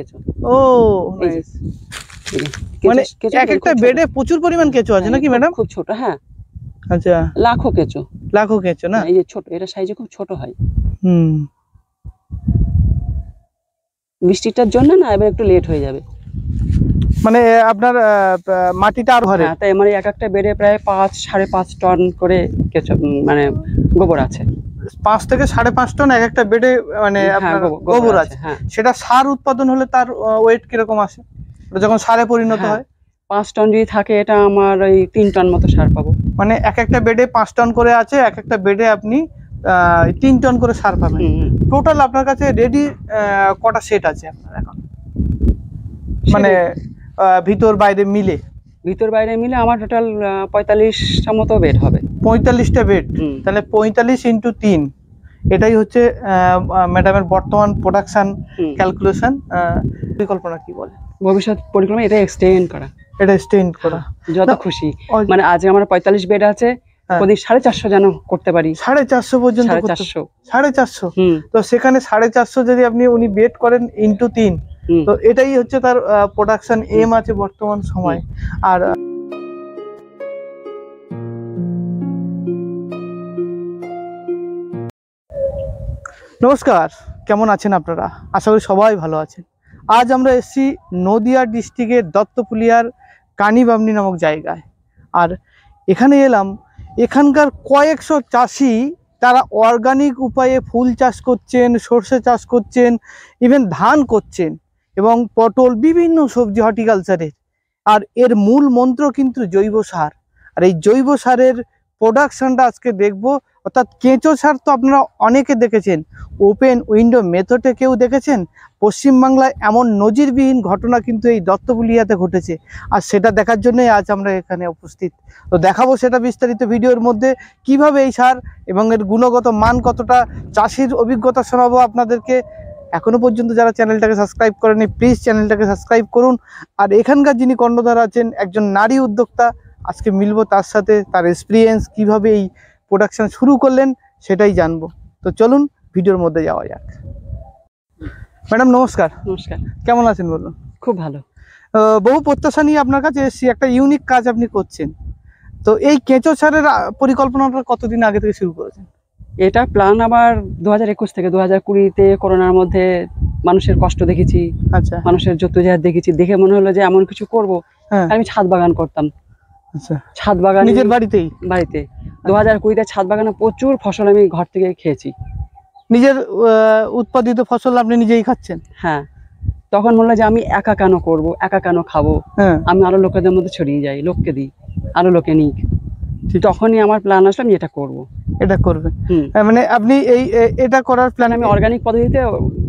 কেঁচো। ও নাইস। মানে এক একটা বেডে প্রচুর পরিমাণ কেঁচো আছে নাকি ম্যাডাম? খুব ছোট, হ্যাঁ। আচ্ছা, লাখো কেঁচো। লাখো কেঁচো না? এই যে ছোট, এটা সাইজে খুব ছোট হয়। বৃষ্টিটার জন্য না এবার একটু লেট হয়ে যাবে। মানে আপনার মাটিটা আর ঘরে? হ্যাঁ, তাই আমার এক একটা বেডে প্রায় 5-5.5 টন করে কেঁচো মানে গোবর আছে। 5 থেকে 5.5 টন এক একটা বেডে মানে আপনার গোবর আছে। সেটা সার উৎপাদন হলে তার ওয়েট কিরকম আসে যখন সারে পরিণত হয়? 5 টন যদি থাকে এটা আমার ওই 3 টন মতো সার পাবো। মানে এক একটা বেডে 5 টন করে আছে, এক একটা বেডে আপনি 3 টন করে সার পাবেন। টোটাল আপনার কাছে রেডি কটা সেট আছে আপনার এখন? মানে ভিতর বাইরে মিলে? ভিতর বাইরে মিলে আমার টোটাল 45টা মতো বেড হবে। 45টা বেড, তাহলে 45 × 3, এটাই হচ্ছে ম্যাডামের বর্তমান প্রোডাকশন ক্যালকুলেশন। পরিকল্পনা কি বলে? ভবিষ্যৎ পরিকল্পনা এটা এক্সটেন্ড করা। এটা এক্সটেন্ড করা যত খুশি, মানে আজ আমার 45 বেড আছে, প্রতি 450 যেন করতে পারি। 450 পর্যন্ত? 450। তো সেখানে 450 যদি আপনি উনি বেড করেন × 3, তো এটাই হচ্ছে তার প্রোডাকশন এম আছে বর্তমান সময়। আর নমস্কার, কেমন আছেন আপনারা? আশা করি সবাই ভালো আছেন। আজ আমরা এসেছি নদিয়া ডিস্ট্রিক্টের দত্তপুলিয়ার কানিবামনি নামক জায়গায়। আর এখানে এলাম, এখানকার কয়েকশো চাষি তারা অর্গানিক উপায়ে ফুল চাষ করছেন, সর্ষে চাষ করছেন, ইভেন ধান করছেন এবং পটল, বিভিন্ন সবজি, হর্টিকালচারের। আর এর মূল মন্ত্র কিন্তু জৈব সার। আর এই জৈব সারের প্রোডাকশনটা আজকে দেখব। অর্থাৎ কেঁচো সার তো আপনারা অনেকে দেখেছেন, ওপেন উইন্ডো মেথডে কেউ দেখেছেন। পশ্চিমবাংলায় এমন নজিরবিহীন ঘটনা কিন্তু এই দত্তপুলিয়াতে ঘটেছে, আর সেটা দেখার জন্যই আজ আমরা এখানে উপস্থিত। তো দেখাবো সেটা বিস্তারিত ভিডিওর মধ্যে, কিভাবে এই সার এবং এর গুণগত মান কতটা, চাষির অভিজ্ঞতা শোনাবো আপনাদেরকে। এখনো পর্যন্ত যারা চ্যানেলটাকে সাবস্ক্রাইব করেনি, প্লিজ চ্যানেলটাকে সাবস্ক্রাইব করুন। আর এখানকার যিনি কর্ণধার আছেন, একজন নারী উদ্যোক্তা, আজকে মিলবো তার সাথে, তার এক্সপিরিয়েন্স, কিভাবে এই প্রোডাকশন শুরু করলেন সেটাই জানবো। তো চলুন ভিডিওর মধ্যে যাওয়া যাক। ম্যাডাম নমস্কার। নমস্কার। কেমন আছেন বলুন? খুব ভালো। বহু প্রত্যাশা নিয়ে আপনার কাছে এসেছি, একটা ইউনিক কাজ আপনি করছেন। তো এই কেঁচো সারের পরিকল্পনাটা কতদিন আগে থেকে শুরু করেছেন? এটা প্ল্যান আমার 2021 থেকে। 2020-তে করোনার মধ্যে মানুষের কষ্ট দেখেছি, আচ্ছা, মানুষের জদ্দুজাহাত দেখেছি, দেখে মনে হলো যে এমন কিছু করব। আমি ছাদ বাগান করতাম। আচ্ছা, ছাদ বাগান নিজের বাড়িতে 2020-তে ছাদ বাগানে প্রচুর ফসল আমি ঘর থেকে খেয়েছি। নিজের উৎপাদিত ফসল আপনি নিজেই খাচ্ছেন? হ্যাঁ। তখন মনে হলো যে আমি একা কেন করব, একা কেন খাবো, আমি আরো লোকেদের মধ্যে ছড়িয়ে যাই, লোককে দিই, আরো লোকে নিক। তখনই আমার প্ল্যান আসলে আমি এটা করব। এটা করবেন মানে আপনি এটা করার প্ল্যান? আমি অর্গানিক পদ্ধতিতে,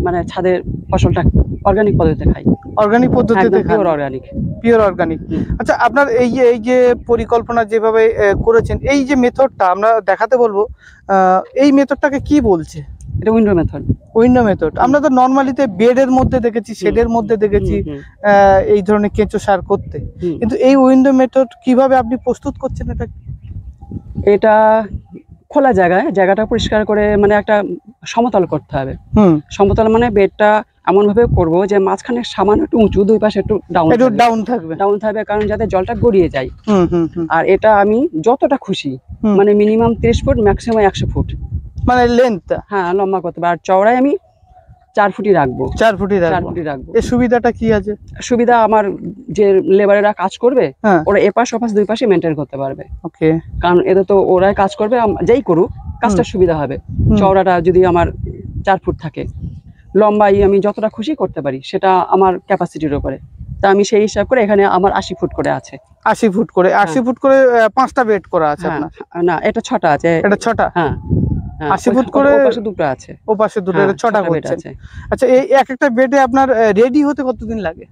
মানে ছাদের ফসলটা অর্গানিক পদ্ধতিতে খাই। অর্গানিক পদ্ধতিতে? Pure organic. Pure organic. আচ্ছা, আপনার এই যে পরিকল্পনা যেভাবে করেছেন, এই যে মেথডটা আমরা দেখাতে বলবো, এই মেথডটাকে কি বলছে? এটা উইন্ডো মেথড। Window method. আমরা তো নরমালিতে বেডের মধ্যে দেখেছি, শেডের মধ্যে দেখেছি এই ধরনের কেঁচো সার করতে, কিন্তু এই উইন্ডো মেথড কিভাবে আপনি প্রস্তুত করছেন? এটা খোলা জায়গায়, জায়গাটা পরিষ্কার করে, মানে একটা সমতল করতে হবে। সমতল মানে বেডটা এমন ভাবে করব যে মাঝখানে সামান্য একটু উঁচু, দুই পাশে একটু ডাউন থাকবে, কারণ যাতে জলটা গড়িয়ে যায়। আর এটা আমি যতটা খুশি, মানে মিনিমাম 30 ফুট, ম্যাক্সিমাম 100 ফুট মানে লেন্থ, হ্যাঁ, লম্বা করতে হবে। আর চওড়ায় আমি 4 ফুটই রাখবো। 4 ফুটই রাখবো। এর সুবিধাটা কি আছে? সুবিধা, আমার যে লেবারেরা কাজ করবে ওরা এপাশ ওপাশ দুই পাশে মেনটেন করতে পারবে। ওকে। কারণ এতে তো ওরাই কাজ করবে, যেই করুক কাজটা সুবিধা হবে। চওড়াটা যদি আমার 4 ফুট থাকে, লম্বাই আমি যতটা খুশি করতে পারি, সেটা আমার ক্যাপাসিটির উপরে। তা আমি সেই হিসাব করে এখানে আমার 80 ফুট করে আছে। 80 ফুট করে? 80 ফুট করে 5টা বেড করা আছে আপনার? না, এটা 6টা আছে। এটা 6টা? হ্যাঁ। 80 ফুট করে ওপাশে দুটো আছে। ওপাশে দুটো, 6টা বেড আছে। আচ্ছা, এই এক একটা বেডে আপনার রেডি হতে কতদিন লাগে?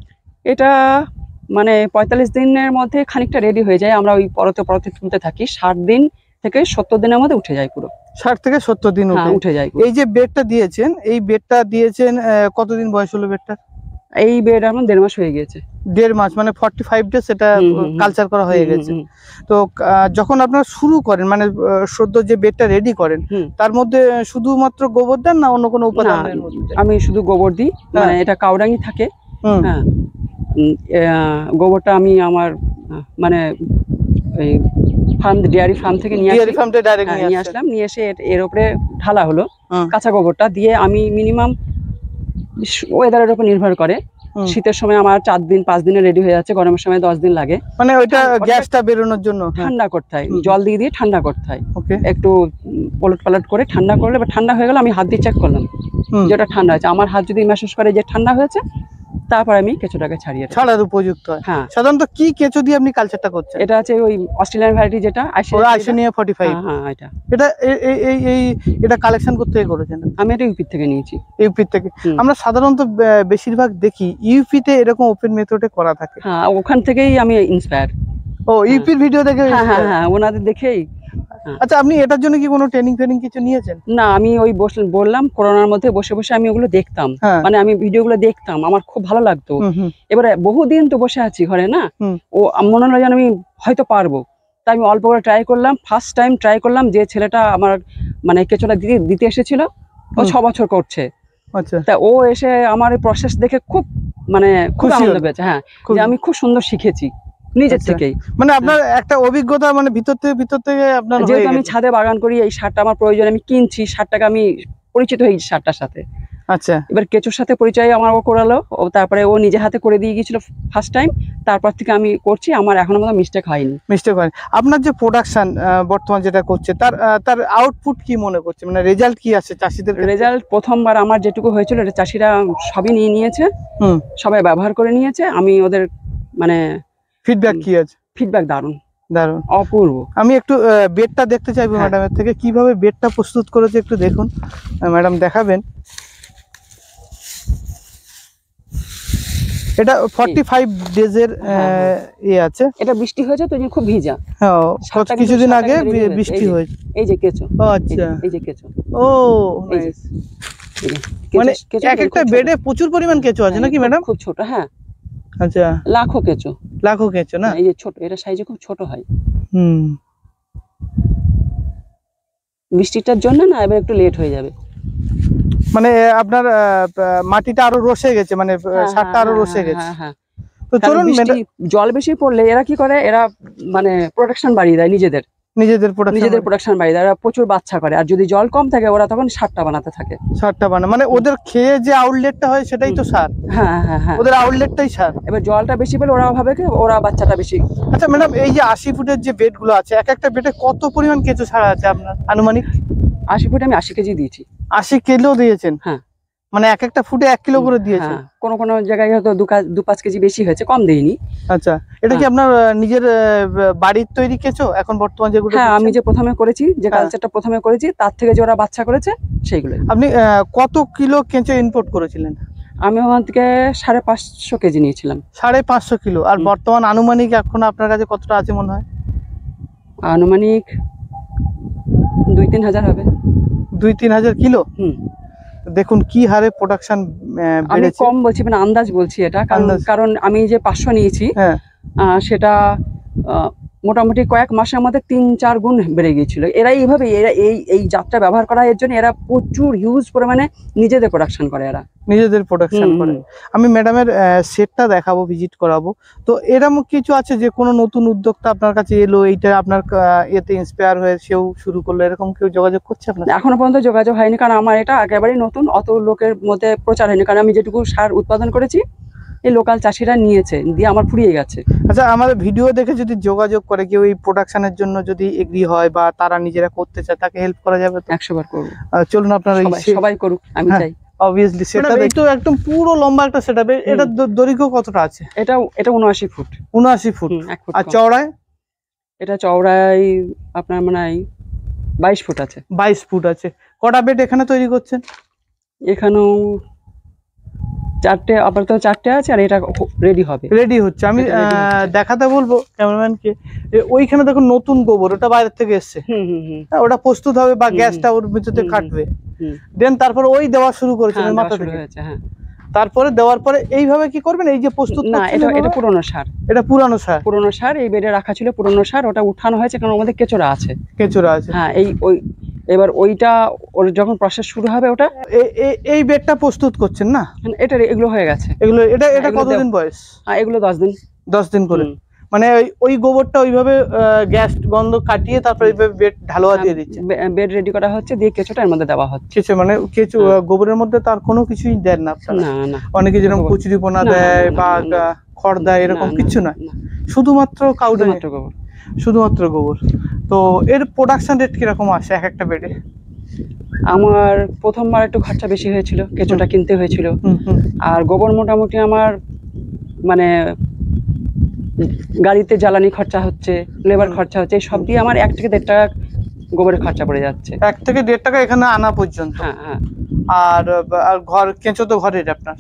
এটা মানে 45 দিনের মধ্যে খানিকটা রেডি হয়ে যায়। আমরা ওই পরতে তুলতে থাকি। 60 দিন থেকে 70 দিনের মধ্যে উঠে যায় পুরো। 60 থেকে 70 দিন উঠে যায়। এই যে বেডটা দিয়েছেন, এই বেডটা দিয়েছেন কতদিন বয়স হলো বেডটা? এই বেড আমার 1.5 মাস হয়ে গেছে। 1.5 মাস মানে 45 ডেজ এটা কালচার করা হয়ে গেছে। তো যখন আপনারা শুরু করেন, মানে সদ্য যে বেডটা রেডি করেন, তার মধ্যে শুধুমাত্র গোবর দেন না অন্য কোনো উপাদান? আমি শুধু গোবর দিই, মানে এটা কাউডাঙ্গি থাকে, হ্যাঁ, গোবরটা আমি আমার মানে ওই ডেয়ারি ফার্ম থেকে নিয়ে আসলাম, নিয়ে এসে এর উপরে ঢালা হলো কাঁচা গোবরটা দিয়ে। আমি মিনিমাম ওয়েদারের উপর নির্ভর করে, শীতের সময় আমার 4 দিন 5 দিনে রেডি হয়ে যাচ্ছে, গরমের সময় 10 দিন লাগে। মানে ওইটা গ্যাসটা বেরোনোর জন্য ঠান্ডা করতে হয়, জল দিয়ে দিয়ে ঠান্ডা করতে হয়, একটু পলট পালট করে ঠান্ডা করলে বা ঠান্ডা হয়ে গেলে আমি হাত দিয়ে চেক করলাম যেটা ঠান্ডা হয়েছে। আমার হাত যদি মেসেজ করে যে ঠান্ডা হয়েছে, তারপর আমি কেঁচোটাকে ছাড়ার উপযুক্ত হয়। হ্যাঁ, সাধারণত কি কেঁচো দিয়ে আপনি কালচারটা করছেন? এটা আছে ওই অস্ট্রেলিয়ান ভ্যারাইটি, যেটা আইসোনিয়া 45। হ্যাঁ, এটা কালেকশন করতে করেছেন? আমি এটা ইউপি থেকে নিয়েছি। ইউপি থেকে? আমরা সাধারণত বেশিরভাগ দেখি ইউপিতে এরকম ওপেন মেথডে করা থাকে। হ্যাঁ, ওখান থেকেই আমি ইন্সপায়ার। ও, ইউপির ভিডিও দেখে? হ্যাঁ, ওনাদের দেখেই। আচ্ছা, আপনি এটার জন্য কি কোনো ট্রেনিং কিছু নিয়েছেন? না, আমি ওই বললাম করোনার মধ্যে বসে বসে আমি ওগুলো দেখতাম, মানে আমি ভিডিওগুলো দেখতাম, আমার খুব ভালো লাগতো। এবারে বহুদিন তো বসে আছি ঘরে না, ও মনে হলো যেন আমি হয়তো পারবো, তাই আমি অল্প করে ট্রাই করলাম। ফার্স্ট টাইম ট্রাই করলাম। যে ছেলেটা আমার মানে কেঁচোটা দিতে এসেছিল, ও 6 বছর করছে। আচ্ছা, তা ও এসে আমার এই প্রসেস দেখে খুব খুব আনন্দ পেয়েছে। হ্যাঁ, যে আমি খুব সুন্দর শিখেছি নিজের থেকেই। মানে আপনার একটা অভিজ্ঞতা, মানে ভিতর থেকে আপনার, যেহেতু আমি ছাদে বাগান করি, এই সারটা আমার প্রয়োজন, আমি কিনছি সারটাকে, আমি পরিচিত হই সারটার সাথে। আচ্ছা, এবার কেঁচোর সাথে পরিচয় আমার ও করালো, ও তারপরে ও নিজে হাতে করে দিয়ে গিয়েছিল ফার্স্ট টাইম, তারপর থেকে আমি করছি। আমার এখনো মতো মিস্টেক হয়নি। আপনার যে প্রোডাকশন বর্তমান যেটা করছে, তার আউটপুট কি মনে করছে, মানে রেজাল্ট কি আছে চাষিদের? রেজাল্ট প্রথমবার আমার যেটুকু হয়েছিল, এটা চাষিরা সবই নিয়েছে, সবাই ব্যবহার করে নিয়েছে। আমি ওদের মানে ফিডব্যাক কি আছে? ফিডব্যাক দারুণ, অপূর্ব। আমি একটু বেডটা দেখতে চাইবো ম্যাডামের থেকে, কিভাবে বেডটা প্রস্তুত করেছে একটু দেখুন। ম্যাডাম দেখাবেন। এটা 45 ডেজের আছে। এটা বৃষ্টি হয়েছে তো, খুব ভিজা। হ্যাঁ, কিছুদিন আগে বৃষ্টি হয়েছে। এই যে কেঁচো। আচ্ছা, এই যে কেঁচো। ও, মানে এক একটা বেডে প্রচুর পরিমাণ কেঁচো আছে নাকি ম্যাডাম? খুব ছোট। হ্যাঁ, আচ্ছা, লাখো কেঁচো না? এই যে ছোট, এটা সাইজে খুব ছোট হয়। বৃষ্টিটার জন্য না, এবার একটু লেট হয়ে যাবে। মানে আপনার মাটিটা আরো রসে গেছে, মানে সারটা আরো রসে গেছে। তো চলুন, জল বেশি পড়লে এরা কি করে, এরা মানে প্রোডাকশন বাড়িয়ে দেয়, নিজেদের প্রোডাকশন বাড়িয়ে দেয়। এরা প্রচুর বাচ্চা করে, আর যদি জল কম থাকে ওরা তখন সারটা বানাতে থাকে। মানে ওদের খেয়ে যে আউটলেটটা হয় সেটাই তো সার। হ্যাঁ, ওদের আউটলেটটাই সার। এবার জলটা বেশি পেলে ওরা ভাবে কি ওরা বাচ্চাটা বেশি। আচ্ছা ম্যাডাম, এই যে 80 ফুটের যে বেড গুলো আছে, এক একটা বেডে কত পরিমাণ কেঁচো ছাড়া আছে আপনার আনুমানিক? 80 ফুটে আমি 80 কেজি দিয়েছি। 80 কিলো দিয়েছেন? হ্যাঁ, মানে এক একটা ফুটে 1 কিলো করে দিয়েছেন। কোনো জায়গায় হয়তো 2-5 কেজি বেশি হয়েছে, কম দেইনি। আচ্ছা, এটা কি আপনার নিজের বাড়ির তৈরি কেঁচো এখন বর্তমান যেগুলো? হ্যাঁ, আমি যে প্রথমে করেছি, যে কালচারটা প্রথমে করেছি, তার থেকে যে ওরা বাচ্চা করেছে সেইগুলো। আপনি কত কিলো কেঁচো ইম্পোর্ট করেছিলেন? আমি ওখান থেকে 550 কেজি নিয়েছিলাম। 550 কিলো। আর বর্তমান আনুমানিক এখন আপনার কাছে কতটা আছে মনে হয়? আনুমানিক 2-3 হাজার হবে। 2-3 হাজার কিলো? দেখুন কি হারে প্রোডাকশন বেড়েছে। আমি কম বলছি, মানে আন্দাজ বলছি এটা, কারণ আমি যে 500 নিয়েছি, সেটা মোটামুটি কয়েক মাসের মধ্যে 3-4 গুণ বেড়ে গিয়েছিল। এরা এইভাবে এই জাতটা ব্যবহার করা এর জন্য এরা প্রচুর হিউজ পরিমাণে নিজেদের প্রোডাকশন করে। আমি ম্যাডামের সেটটা দেখাবো, ভিজিট করাবো। তো এরকম কিছু আছে যে কোনো নতুন উদ্যোক্তা আপনার কাছে এলো, এইটা আপনার এতে ইন্সপায়ার হয়ে সেও শুরু করলো, এরকম কেউ যোগাযোগ করছে আপনার? এখনো পর্যন্ত যোগাযোগ হয়নি, কারণ আমার এটা একেবারেই নতুন, অত লোকের মধ্যে প্রচার হয়নি। কারণ আমি যেটুকু সার উৎপাদন করেছি, এই লোকাল চাষিরা নিয়েছে, দিয়ে আমার ফুরিয়ে গেছে। আচ্ছা, আমাদের ভিডিও দেখে যদি যোগাযোগ করে কেউ এই প্রোডাকশনের জন্য, যদি এগ্রি হয় বা তারা নিজেরা করতে চায়, তাকে হেল্প করা যাবে তো? 100 বার করবো। চলুন, আপনারা সবাই করুক, আমি চাই। অবভিয়াসলি সেটা তো একদম পুরো লম্বা একটা সেটআপ। এটা দৈর্ঘ্য কতটা আছে? এটা 79 ফুট। 79 ফুট। আর চওড়ায়? এটা চওড়ায় আপনার মনে হয় 22 ফুট আছে। 22 ফুট আছে। কটা বেড এখানে তৈরি করছেন? এখানেও 4টে, আপাতত 4টে আছে, আর এটা রেডি হচ্ছে। আমি দেখাতে বলবো ক্যামেরাম্যানকে, ওইখানে দেখুন নতুন গোবর, ওটা বাইরে থেকে এসছে। ওটা প্রস্তুত হবে বা গ্যাসটা ওর ভিতরে কাটবে, দেন তারপর ওই দেওয়া শুরু করেছিলেন মাথা থেকে। তারপরে দেওয়ার পরে এইভাবে কি করবেন? এই যে প্রস্তুত, না, এটা পুরনো সার। এটা পুরনো সার। এই বেডে রাখা ছিল পুরনো সার, ওটা উঠানো হয়েছে কারণ আমাদের কেঁচোরা আছে। হ্যাঁ, এবার ওইটা ওর যখন প্রসেস শুরু হবে ওটা এই বেডটা প্রস্তুত করছেন না? এটা এগুলো হয়ে গেছে। এটা কতদিন বয়স? এগুলো 10 দিন। 10 দিন করে। মানে ওই গোবরটা ওইভাবে গ্যাস গন্ধ কাটিয়ে তারপর এইভাবে বেড ঢালোয়া দিয়ে দিচ্ছে। বেড রেডি করা হচ্ছে, দিয়ে কেঁচোটা এর মধ্যে দেওয়া হচ্ছে। কেঁচো মানে কেঁচো গোবরের মধ্যে তার কোনো কিছুই দেন না আপনারা? না না, অনেকে যেরকম কুচুরিপনা দেয় বা খড় দেয়, এরকম কিছু না, শুধুমাত্র কাউডাং, গোবর, শুধুমাত্র গোবর। তো এর প্রোডাকশন রেট কিরকম আসে এক একটা বেডে? আমার প্রথমবার একটু খরচা বেশি হয়েছিল, কেঁচোটা কিনতে হয়েছিল। আর গোবর মোটামুটি আমার মানে গাড়িতে জ্বালানি খরচা হচ্ছে, লেবার খরচা হচ্ছে, এই সব দিয়ে আমার 1 থেকে 1.5 টাকা গোবরের খরচা পড়ে যাচ্ছে। 1 থেকে 1.5 টাকা এখানে আনা পর্যন্ত? হ্যাঁ হ্যাঁ। আর ঘর কেঁচো তো ঘরের আপনার,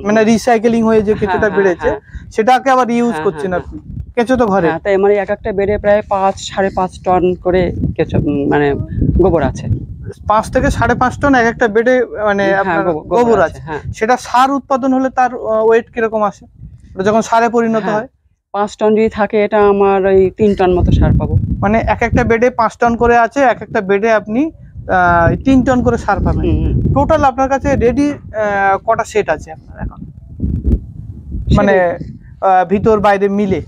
মানে রিসাইকেলিং হয়ে যে কেঁচোটা বেড়েছে সেটাকে আবার ইউজ করছেন আপনি? কেঁচো তো ঘরে। তাই মানে এক একটা বেডে প্রায় 5-5.5 টন করে কেঁচো মানে গোবর আছে। 5 থেকে 5.5 টন এক একটা বেডে মানে আপনার গোবর আছে। সেটা সার উৎপাদন হলে তার ওয়েট কিরকম আসে যখন সারে পরিণত হয়? 5 টন যদি থাকে এটা আমার ওই 3 টন মতো সার পাবো। মানে এক একটা বেডে 5 টন করে আছে, এক একটা বেডে আপনি 3 টন করে সার পাবেন। টোটাল আপনার কাছে রেডি কটা সেট আছে আপনার এখন, মানে ভিতর বাইরে মিলে?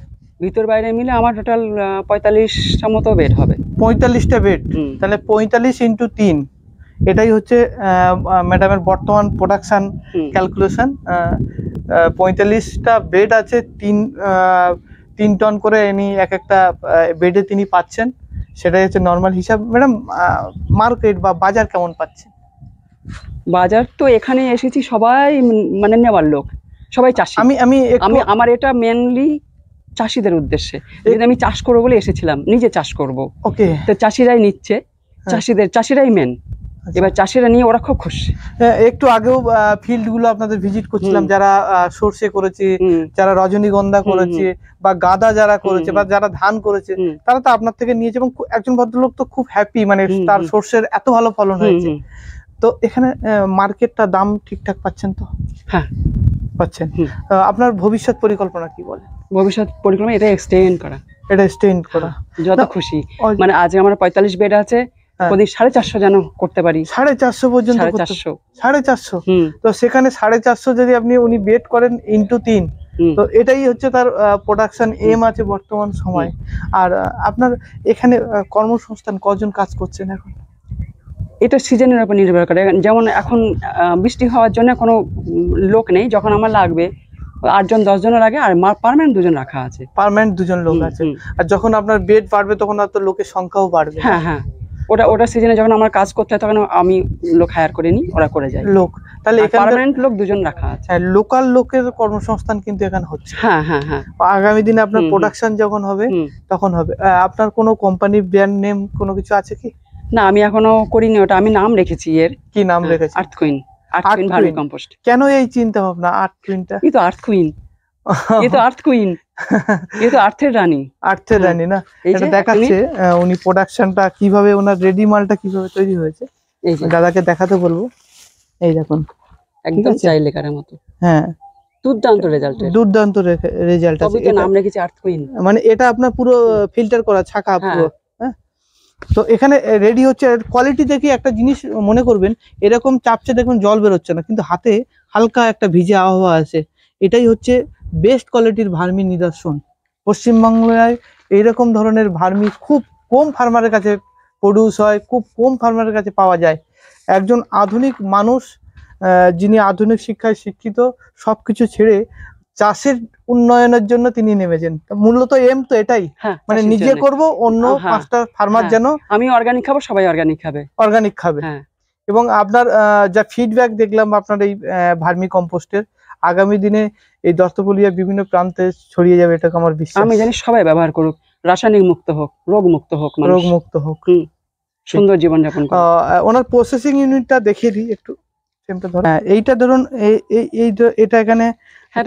ভিতর বাইরে মিলে আমার টোটাল 45টা মতো বেড হবে। 45টা বেড? তাহলে 45 × 3, এটাই হচ্ছে ম্যাডামের বর্তমান প্রোডাকশন ক্যালকুলেশন। 45টা বেড আছে, 3 টন করে ইনি এক একটা বেডে তিনি পাচ্ছেন, সেটাই হচ্ছে নর্মাল হিসাব। ম্যাডাম মার্কেট বা বাজার কেমন পাচ্ছেন? বাজার তো এখানে এসেছি সবাই মানে নেওয়ার লোক, সবাই চাষি। আমার এটা মেনলি চাষিদের উদ্দেশ্যে, আমি চাষ করবো বলে এসেছিলাম, নিজে চাষ করব। ওকে। তো চাষিরাই নিচ্ছে, চাষিরাই মেন। এবার চাষিরা নিয়ে ওরা খুব খুশি। একটু আগেও ফিল্ড গুলো আপনাদের ভিজিট করছিলাম, যারা সর্ষে করেছে, যারা রজনীগন্ধা করেছে বা গাঁদা যারা করেছে বা যারা ধান করেছে, তারা তো আপনার থেকে নিয়েছে এবং একজন ভদ্রলোক তো খুব হ্যাপি, মানে তার সর্ষের এত ভালো ফলন হয়েছে। তো এখানে মার্কেটটা দাম ঠিকঠাক পাচ্ছেন তো? হ্যাঁ পাচ্ছেন। আপনার ভবিষ্যৎ পরিকল্পনা কি বলে? ভবিষ্যৎ পরিকল্পনা এটা এক্সটেন্ড করা। এটা এক্সটেন্ড করা যত খুশি, মানে আজ আমার 45 বেড আছে, প্রতি 450 যেন করতে পারি। 450 পর্যন্ত? 450। তো সেখানে 450 যদি আপনি উনি বেড করেন × 3, তো এটাই হচ্ছে তার প্রোডাকশন এম আছে বর্তমান সময়। আর আপনার এখানে কর্মসংস্থান কজন কাজ করছেন এখন? এটা সিজনের উপর নির্ভর করে। যেমন এখন বৃষ্টি হওয়ার জন্য কোনো লোক নেই, যখন আমার লাগবে 8 জন 10 জনের লাগে, আর পার্মানেন্ট 2 জন রাখা আছে। পার্মানেন্ট 2 জন লোক আছে। আর যখন আপনার বেড বাড়বে তখন তো লোকের সংখ্যাও বাড়বে। হ্যাঁ হ্যাঁ, ওটা সিজনে যখন আমার কাজ করতে হয় তখন আমি লোক হায়ার করে নিই, ওরা করে যায় লোক। তাহলে এখানে পার্মানেন্ট লোক 2 জন রাখা আছে। হ্যাঁ, লোকাল লোকের কর্মসংস্থান কিন্তু এখানে হচ্ছে। হ্যাঁ হ্যাঁ হ্যাঁ। আগামী দিনে আপনার প্রোডাকশন যখন হবে তখন হবে। আপনার কোনো কোম্পানি ব্র্যান্ড নেম কোনো কিছু আছে কি? না, আমি এখনো করিনি ওটা। আমি নাম রেখেছি, এর কি নাম রেখেছি? আর্থ কুইন। Vermi compost. কেন এই চিন্তা ভাবনা আর্থ কুইনটা? এই তো আর্থ কুইন, এই তো আর্থ কুইন, এই তো আর্থের রানী। আর্থের রানী না? এটা দেখাচ্ছে উনি প্রোডাকশনটা কিভাবে, ওনার রেডি মালটা কিভাবে তৈরি হয়েছে। দাদাকে দেখাতে বলবো। এই দেখুন, একদম চাই লেখার মতো। হ্যাঁ, দুর্দান্ত রেজাল্ট, দুর্দান্ত রেজাল্ট আছে। এটা নাম রেখেছি আর্থ কুইন। মানে এটা আপনার পুরো ফিল্টার করা, ছাকা পুরো। হ্যাঁ, তো এখানে রেডি হচ্ছে। কোয়ালিটি দেখে একটা জিনিস মনে করবেন, এরকম চাপচে দেখুন জল বেরোচ্ছে না, কিন্তু হাতে হালকা একটা ভিজে আবহাওয়া আছে। এটাই হচ্ছে বেস্ট কোয়ালিটির ভার্মি নিদর্শন। পশ্চিমবাংলায় এইরকম ধরনের ভার্মি খুব কম ফার্মারের কাছে প্রডিউস হয়, খুব কম ফার্মারের কাছে পাওয়া যায়। একজন আধুনিক মানুষ, যিনি আধুনিক শিক্ষায় শিক্ষিত, সবকিছু ছেড়ে চাষের উন্নয়নের জন্য তিনি নেমেছেন। মূলত এম তো এটাই, মানে নিজে করব, অন্য 5টা ফার্মার যেন, আমি অর্গানিক খাবো, সবাই অর্গানিক খাবে। এবং আপনার যা ফিডব্যাক দেখলাম আপনার এই ভার্মি কম্পোস্টের, আগামী দিনে এই দত্তপুলিয়া বিভিন্ন প্রান্তে ছড়িয়ে যাবে, এটা আমার বিশ্বাস। আমি জানি সবাই ব্যবহার করুক, রাসায়নিক মুক্ত হোক, রোগ মুক্ত হোক, সুন্দর জীবনযাপন করুক। ওনার প্রসেসিং ইউনিটটা দেখিয়ে দিই একটু। এইটা ধরুন, এটা এখানে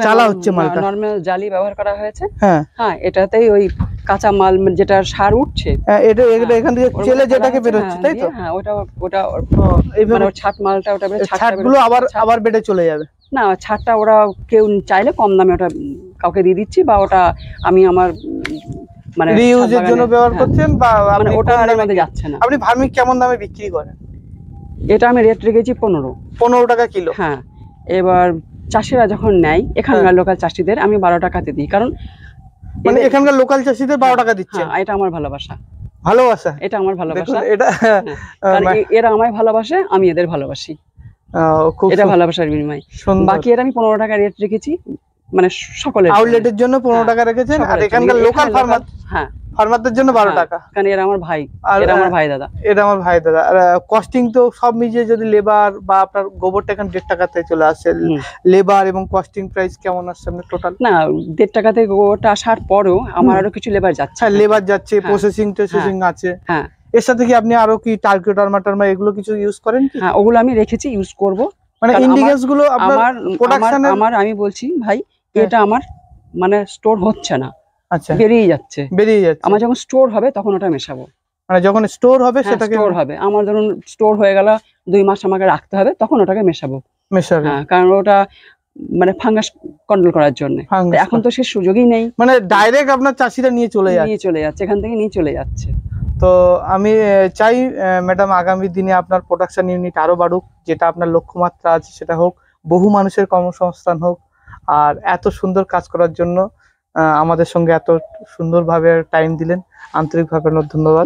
চালা হচ্ছে মালটা, নরমাল জালি ব্যবহার করা হয়েছে। হ্যাঁ, এটাতেই ওই কাঁচা মাল যেটা সার উঠছে, এটা এখান থেকে চেলে যেটাকে বের হচ্ছে, তাই তো? হ্যাঁ, ওটা এইভাবে ছাট মালটা, ওটা ছাটগুলো আবার বেডে চলে যাবে না। ছাটটা ওরা কেউ চাইলে কম দামে ওটা কাউকে দিয়ে দিচ্ছি, বা ওটা আমি আমার মানে রিইউজের ছাদ জন্য বাগানে, ব্যবহার হ্যাঁ, করছেন বা মানে আপনি ওটা কোন আর দামে আমাদের যাচ্ছে না। আপনি ভার্মি কেমন দামে বিক্রি করেন? এটা আমি রেট রেখেছি 15। 15 টাকা কিলো। হ্যাঁ, এবার চাষিরা যখন নেয় এখানকার লোকাল চাষিদের আমি 12 টাকাতে দিই, কারণ মানে এখানকার লোকাল চাষিদের 12 টাকা দিচ্ছেন? হ্যাঁ, এটা আমার ভালোবাসা। ভালোবাসা, এটা আমার ভালোবাসা। এটা কারণ এরা আমায় ভালোবাসে, আমি এদের ভালোবাসি। খুব এটা ভালোবাসার বিনিময়। বাকি এটা আমি 15 টাকা রেট রেখেছি, মানে সকলের আউটলেটের জন্য 15 টাকা রেখেছেন, আর এখানকার লোকাল ফার্মারদের জন্য 12 টাকা। কারণ এরা আমার ভাই, এরা আমার ভাই দাদা। এটা আমার ভাই দাদা। আর কস্টিং তো সব মিলিয়ে যদি লেবার বা আপনার গোবরটা এখন 1.5 টাকাতে চলে আসে, লেবার এবং কস্টিং প্রাইস কেমন আসছে আপনার টোটাল? না, 1.5 টাকাতে গোটা আসার পরেও আমার আরো কিছু লেবার যাচ্ছে। হ্যাঁ, লেবার যাচ্ছে, প্রসেসিং আছে। হ্যাঁ, এর সাথে কি আপনি আরো কি টার্কিউটারমা এগুলো কিছু ইউজ করেন কি? হ্যাঁ, ওগুলো আমি রেখেছি, ইউজ করব। মানে ইন্ডিগেন্স গুলো আপনার প্রোডাকশনের আমি বলছি ভাই, এটা আমার মানে স্টোর হচ্ছে না। আচ্ছা, বেরিয়ে যাচ্ছে। আমার যখন স্টোর হবে তখন ওটা মেশাবো। মানে যখন স্টোর হবে সেটাকে স্টোর হবে, আমার ধরুন স্টোর হয়ে গেল 2 মাস আমাকে রাখতে হবে, তখন ওটাকে মেশাবো। হ্যাঁ, কারণ ওটা মানে ফাঙ্গাস কন্ট্রোল করার জন্য। এখন তো সে সুযোগই নেই, মানে ডাইরেক্ট আপনার চাষিরা নিয়ে চলে যাচ্ছে, এখান থেকে নিয়ে চলে যাচ্ছে। তো আমি চাই ম্যাডাম আগামী দিনে আপনার প্রোডাকশন ইউনিট আরো বাড়ুক, যেটা আপনার লক্ষ্যমাত্রা আছে সেটা হোক, বহু মানুষের কর্মসংস্থান হোক। আর এত সুন্দর কাজ করার জন্য আমাদের সঙ্গে এত সুন্দরভাবে টাইম দিলেন, আন্তরিকভাবে ধন্যবাদ।